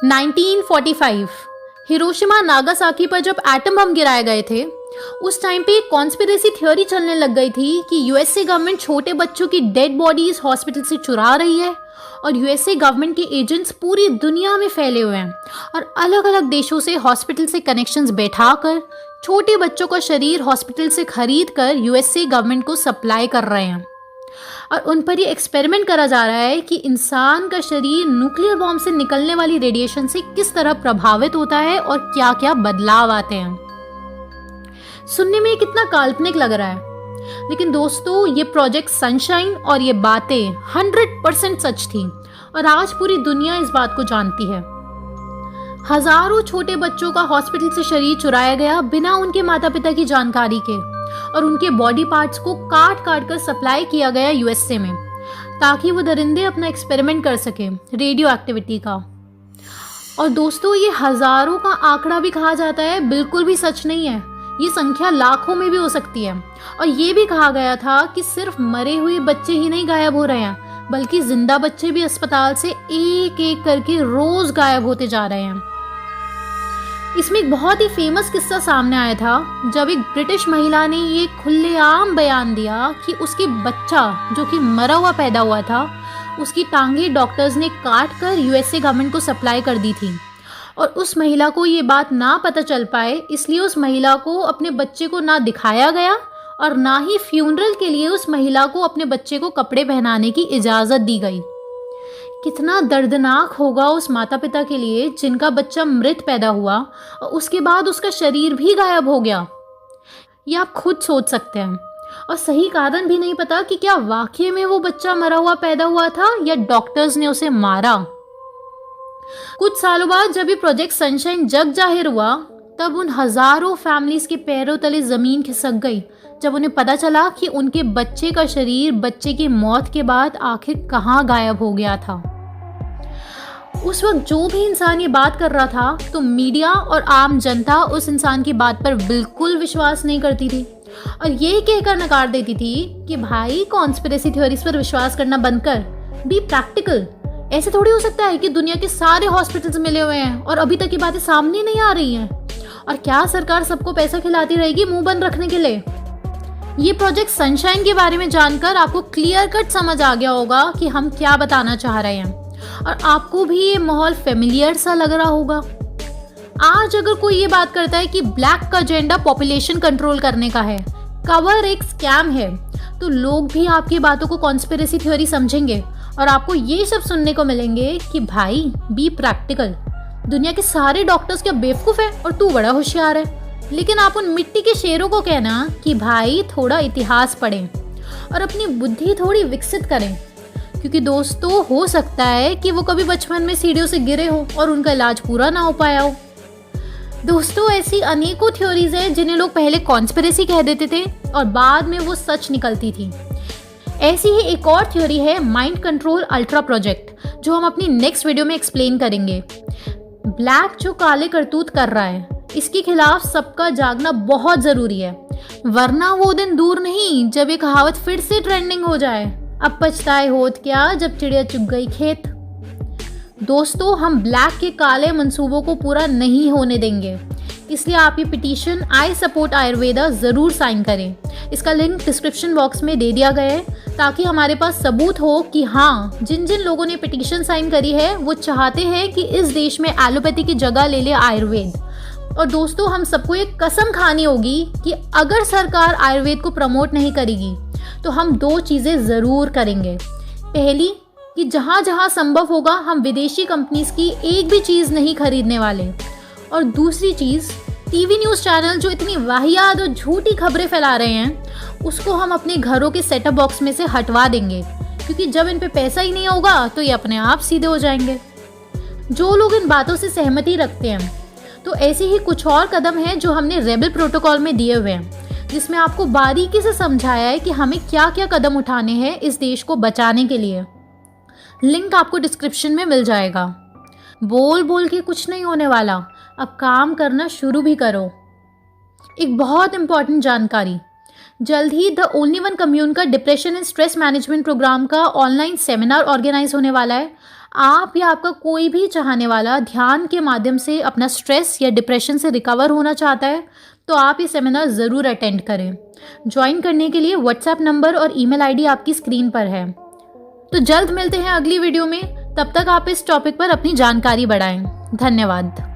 1945 Hiroshima Nagasaki पर जब atom bomb गिराए गए थे, उस टाइम पे एक कॉन्स्पिरेसी थ्योरी चलने लग गई थी कि यूएसए गवर्नमेंट छोटे बच्चों की डेड बॉडीज हॉस्पिटल से चुरा रही है और यूएसए गवर्नमेंट के एजेंट्स पूरी दुनिया में फैले हुए हैं और अलग अलग देशों से हॉस्पिटल से कनेक्शंस बैठाकर छोटे बच्चों का शरीर हॉस्पिटल से खरीद कर यूएसए गवर्नमेंट को सप्लाई कर रहे हैं। और उन पर ये एक्सपेरिमेंट करा जा रहा है कि इंसान का शरीर न्यूक्लियर बॉम्ब से निकलने वाली रेडिएशन से किस तरह प्रभावित होता है और क्या क्या बदलाव आते हैं। सुनने में कितना काल्पनिक लग रहा है, लेकिन दोस्तों ये प्रोजेक्ट सनशाइन और ये बातें 100% सच थी और आज पूरी दुनिया इस बात को जानती है। हजारों छोटे बच्चों का हॉस्पिटल से शरीर चुराया गया बिना उनके माता पिता की जानकारी के और उनके बॉडी पार्ट्स को काट काट कर सप्लाई किया गया यूएसए में, ताकि वो दरिंदे अपना एक्सपेरिमेंट कर सके रेडियो एक्टिविटी का। और दोस्तों ये हजारों का आंकड़ा भी कहा जाता है, बिल्कुल भी सच नहीं है, ये संख्या लाखों में भी हो सकती है। और ये भी कहा गया था कि सिर्फ मरे हुए बच्चे ही नहीं गायब हो रहे हैं, बल्कि जिंदा बच्चे भी अस्पताल से एक एक करके रोज गायब होते जा रहे हैं। इसमें एक बहुत ही फेमस किस्सा सामने आया था जब एक ब्रिटिश महिला ने ये खुलेआम बयान दिया कि उसके बच्चा जो कि मरा हुआ पैदा हुआ था, उसकी टांगें डॉक्टर्स ने काट कर यूएसए गवर्नमेंट को सप्लाई कर दी थी। और उस महिला को ये बात ना पता चल पाए, इसलिए उस महिला को अपने बच्चे को ना दिखाया गया और ना ही फ्यूनरल के लिए उस महिला को अपने बच्चे को कपड़े पहनाने की इजाज़त दी गई। कितना दर्दनाक होगा उस माता पिता के लिए जिनका बच्चा मृत पैदा हुआ और उसके बाद उसका शरीर भी गायब हो गया। ये आप खुद सोच सकते हैं। और सही कारण भी नहीं पता कि क्या वाकई में वो बच्चा मरा हुआ पैदा हुआ था या डॉक्टर्स ने उसे मारा। कुछ सालों बाद जब ये प्रोजेक्ट सनशाइन जग जाहिर हुआ, तब उन हजारों फैमिलीज के पैरों तले जमीन खिसक गई जब उन्हें पता चला कि उनके बच्चे का शरीर बच्चे की मौत के बाद आखिर कहाँ गायब हो गया था। उस वक्त जो भी इंसान ये बात कर रहा था, तो मीडिया और आम जनता उस इंसान की बात पर बिल्कुल विश्वास नहीं करती थी और ये कहकर नकार देती थी कि भाई कॉन्स्पिरेसी थ्योरीज पर विश्वास करना बंद कर, बी प्रैक्टिकल। ऐसे थोड़ी हो सकता है कि दुनिया के सारे हॉस्पिटल्स मिले हुए हैं और अभी तक ये बातें सामने नहीं आ रही हैं। और क्या सरकार सबको पैसा खिलाती रहेगी मुंह बंद रखने के लिए? ये प्रोजेक्ट सनशाइन के बारे में जानकर आपको क्लियर कट समझ आ गया होगा कि हम क्या बताना चाह रहे हैं और आपको भी ये माहौल फेमिलियर सा लग रहा होगा। आज अगर कोई ये बात करता है कि ब्लैक का एजेंडा पॉपुलेशन कंट्रोल करने का है, कवर एक स्कैम है, तो लोग भी आपकी बातों को कॉन्स्पिरेसी थ्योरी समझेंगे और आपको ये सब सुनने को मिलेंगे कि भाई बी प्रैक्टिकल, दुनिया के सारे डॉक्टर्स क्या बेवकूफ़ है और तू बड़ा होशियार है। लेकिन आप उन मिट्टी के शेरों को कहना कि भाई थोड़ा इतिहास पढ़ें और अपनी बुद्धि थोड़ी विकसित करें, क्योंकि दोस्तों हो सकता है कि वो कभी बचपन में सीढ़ियों से गिरे हो और उनका इलाज पूरा ना हो पाया हो। दोस्तों ऐसी अनेकों थ्योरीज हैं जिन्हें लोग पहले कॉन्स्पिरेसी कह देते थे और बाद में वो सच निकलती थी। ऐसी ही एक और थ्योरी है माइंड कंट्रोल अल्ट्रा प्रोजेक्ट, जो हम अपनी नेक्स्ट वीडियो में एक्सप्लेन करेंगे। ब्लैक जो काले करतूत कर रहा है, इसके खिलाफ सबका जागना बहुत ज़रूरी है, वरना वो दिन दूर नहीं जब ये कहावत फिर से ट्रेंडिंग हो जाए, अब पछताए होत क्या जब चिड़िया चुग गई खेत। दोस्तों हम ब्लैक के काले मंसूबों को पूरा नहीं होने देंगे, इसलिए आप ये पिटीशन आई सपोर्ट आयुर्वेदा ज़रूर साइन करें। इसका लिंक डिस्क्रिप्शन बॉक्स में दे दिया गया है ताकि हमारे पास सबूत हो कि हाँ, जिन जिन लोगों ने पिटीशन साइन करी है वो चाहते हैं कि इस देश में एलोपैथी की जगह ले ले आयुर्वेद। और दोस्तों हम सबको एक कसम खानी होगी कि अगर सरकार आयुर्वेद को प्रमोट नहीं करेगी तो हम दो चीज़ें ज़रूर करेंगे। पहली कि जहाँ जहाँ संभव होगा हम विदेशी कंपनीज की एक भी चीज़ नहीं खरीदने वाले, और दूसरी चीज़ टीवी न्यूज़ चैनल जो इतनी वाहियात और झूठी खबरें फैला रहे हैं उसको हम अपने घरों के सेटअप बॉक्स में से हटवा देंगे, क्योंकि जब इन पे पैसा ही नहीं होगा तो ये अपने आप सीधे हो जाएंगे। जो लोग इन बातों से सहमति रखते हैं, तो ऐसे ही कुछ और कदम हैं जो हमने रेबल प्रोटोकॉल में दिए हुए हैं, जिसमें आपको बारीकी से समझाया है कि हमें क्या क्या कदम उठाने हैं इस देश को बचाने के लिए। लिंक आपको डिस्क्रिप्शन में मिल जाएगा। बोल बोल के कुछ नहीं होने वाला, अब काम करना शुरू भी करो। एक बहुत इंपॉर्टेंट जानकारी, जल्द ही द ओनली वन कम्यून का depression and stress management programme का ऑनलाइन सेमिनार ऑर्गेनाइज होने वाला है। आप या आपका कोई भी चाहने वाला ध्यान के माध्यम से अपना स्ट्रेस या डिप्रेशन से रिकवर होना चाहता है तो आप ये सेमिनार ज़रूर अटेंड करें। ज्वाइन करने के लिए व्हाट्सएप नंबर और ईमेल आईडी आपकी स्क्रीन पर है। तो जल्द मिलते हैं अगली वीडियो में। तब तक आप इस टॉपिक पर अपनी जानकारी बढ़ाएं। धन्यवाद।